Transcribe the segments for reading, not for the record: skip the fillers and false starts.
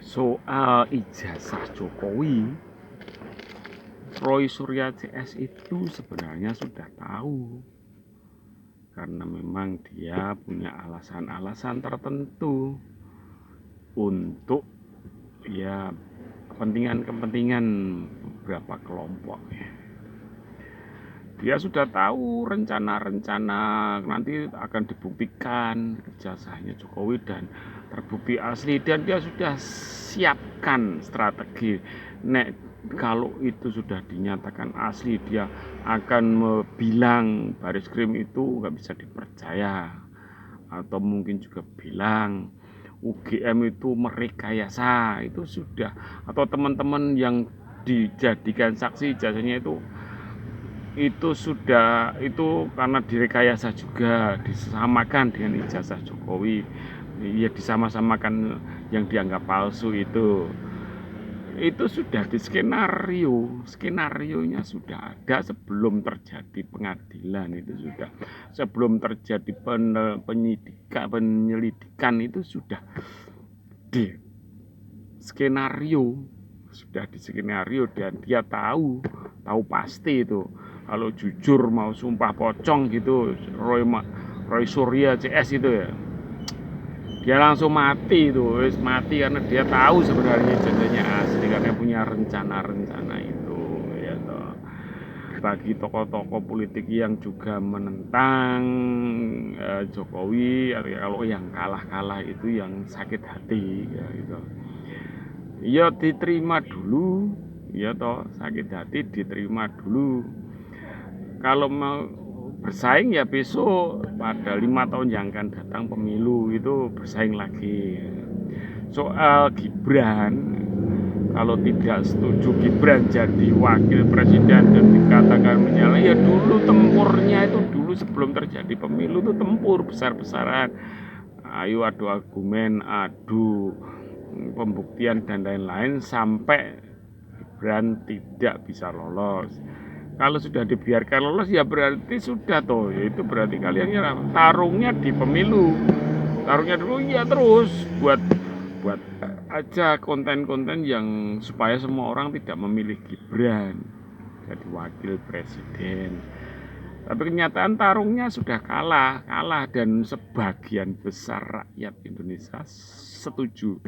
Soal ijazah Jokowi, Roy Suryo CS itu sebenarnya sudah tahu, karena memang dia punya alasan-alasan tertentu untuk kepentingan beberapa kelompok. Dia sudah tahu rencana-rencana nanti akan dibuktikan ijazahnya Jokowi dan terbukti asli, dan dia sudah siapkan strategi. Kalau itu sudah dinyatakan asli, dia akan bilang Baris Krim itu nggak bisa dipercaya, atau mungkin juga bilang UGM itu merekayasa, itu sudah, atau teman-teman yang dijadikan saksi ijazahnya itu sudah, itu karena direkayasa juga, disamakan dengan ijazah Jokowi, ya disama-samakan yang dianggap palsu itu sudah di skenarionya sudah ada sebelum terjadi pengadilan, itu sudah sebelum terjadi penyelidikan itu sudah di skenario, dan dia tahu pasti itu. Kalau jujur mau sumpah pocong gitu, Roy Suryo CS itu ya, dia langsung mati itu, mati karena dia tahu sebenarnya ijazahnya asli, karena punya rencana-rencana itu ya toh. Bagi tokoh-tokoh politik yang juga menentang Jokowi, kalau yang kalah itu yang sakit hati ya gitu. Ya diterima dulu ya toh, sakit hati diterima dulu. Kalau mau bersaing ya besok pada 5 tahun yang akan datang pemilu itu bersaing lagi. Soal Gibran, kalau tidak setuju Gibran jadi wakil presiden dan dikatakan menyalahi, ya dulu tempurnya itu, dulu sebelum terjadi pemilu itu tempur besar-besaran. Ayo adu argumen, adu pembuktian dan lain-lain sampai Gibran tidak bisa lolos. Kalau sudah dibiarkan lolos ya berarti sudah toh, itu berarti kalian tarungnya di pemilu, tarungnya dulu ya, terus buat aja konten-konten yang supaya semua orang tidak memilih Gibran jadi wakil presiden. Tapi kenyataan tarungnya sudah kalah, dan sebagian besar rakyat Indonesia setuju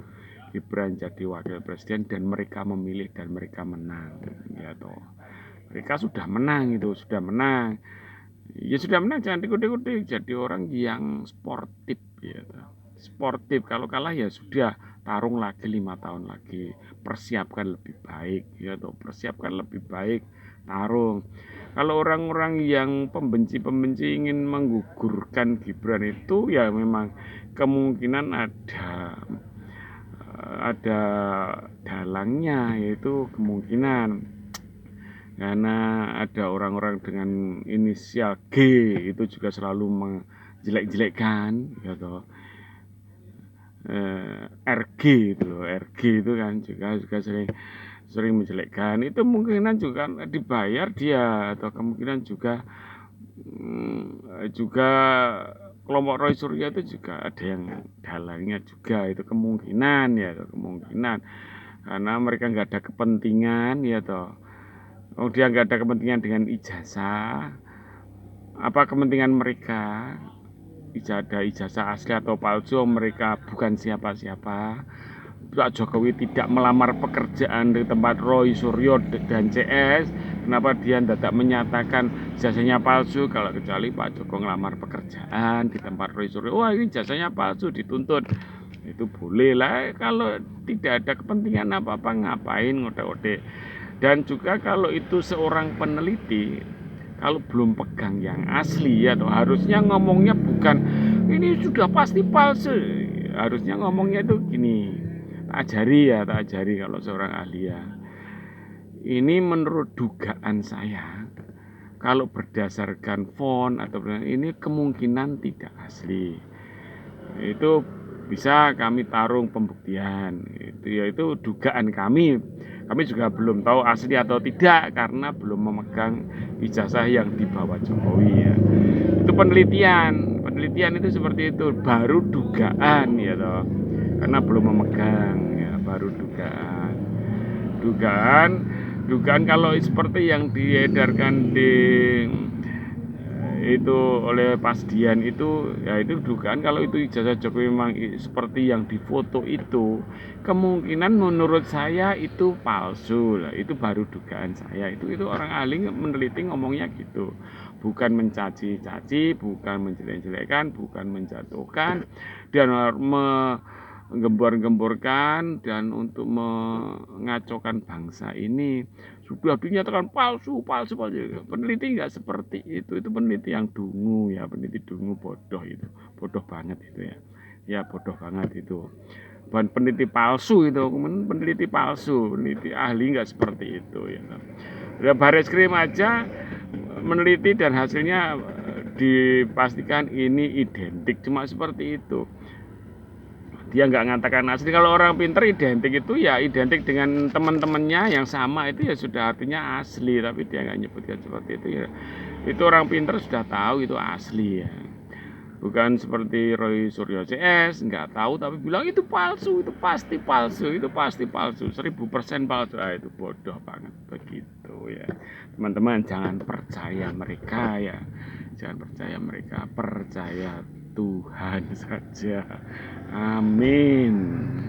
Gibran jadi wakil presiden, dan mereka memilih dan mereka menang ya toh. Mereka sudah menang, ya sudah menang, jangan dikode-kode, jadi orang yang sportif ya. Sportif, kalau kalah ya sudah, tarung lagi 5 tahun lagi, persiapkan lebih baik ya toh, tarung. Kalau orang-orang yang pembenci ingin menggugurkan Gibran itu ya memang kemungkinan ada dalangnya, yaitu kemungkinan karena ada orang-orang dengan inisial G itu juga selalu menjelek-jelekkan ya toh. RG itu kan juga sering menjelekkan, itu kemungkinan juga dibayar dia, atau kemungkinan juga kelompok Roy Suryo itu juga ada yang dalangnya juga, itu kemungkinan karena mereka nggak ada kepentingan ya toh. Dia nggak ada kepentingan dengan ijazah. Apa kepentingan mereka? Ijazah asli atau palsu, mereka bukan siapa-siapa. Pak Jokowi tidak melamar pekerjaan di tempat Roy Suryo dan CS. Kenapa dia tidak menyatakan ijazahnya palsu? Kalau kecuali Pak Jokowi melamar pekerjaan di tempat Roy Suryo, wah ini ijazahnya palsu, dituntut. Itu boleh lah. Kalau tidak ada kepentingan apa-apa, ngapain ngode-ngode. Dan juga kalau itu seorang peneliti, kalau belum pegang yang asli ya toh, harusnya ngomongnya bukan ini sudah pasti palsu. Harusnya ngomongnya itu gini, tak ajari kalau seorang ahli ya. Ini menurut dugaan saya, kalau berdasarkan font atau ini kemungkinan tidak asli. Itu bisa kami tarung pembuktian. Itu dugaan kami. Kami juga belum tahu asli atau tidak karena belum memegang ijazah yang dibawa Jokowi ya. Itu penelitian itu seperti itu, baru dugaan ya toh, karena belum memegang ya, baru dugaan. Dugaan kalau seperti yang diedarkan di itu oleh Pasdian itu, ya itu dugaan kalau itu ijazah Jokowi memang seperti yang difoto itu, kemungkinan menurut saya itu palsu lah. Itu baru dugaan saya. Itu orang ahli meneliti ngomongnya gitu, bukan mencaci-caci, bukan menjelek-jelekan, bukan menjatuhkan, dan menggembor-gemborkan dan untuk mengacaukan bangsa ini. Sudah dinyatakan palsu. Peneliti nggak seperti itu peneliti yang dungu ya, peneliti dungu, bodoh itu, bodoh banget itu ya bodoh banget itu. Bukan peneliti palsu itu, peneliti palsu, peneliti ahli nggak seperti itu ya. Bareskrim aja meneliti dan hasilnya dipastikan ini identik, cuma seperti itu. Dia nggak ngatakan asli. Kalau orang pinter identik itu ya identik dengan teman-temannya yang sama, itu ya sudah artinya asli. Tapi dia nggak nyebutkan seperti itu ya. Itu orang pinter sudah tahu itu asli ya. Bukan seperti Roy Suryo CS, nggak tahu tapi bilang itu palsu, itu pasti palsu, 1000% palsu. Itu bodoh banget begitu ya. Teman-teman jangan percaya mereka ya. Jangan percaya mereka, percaya Tuhan saja. Amin.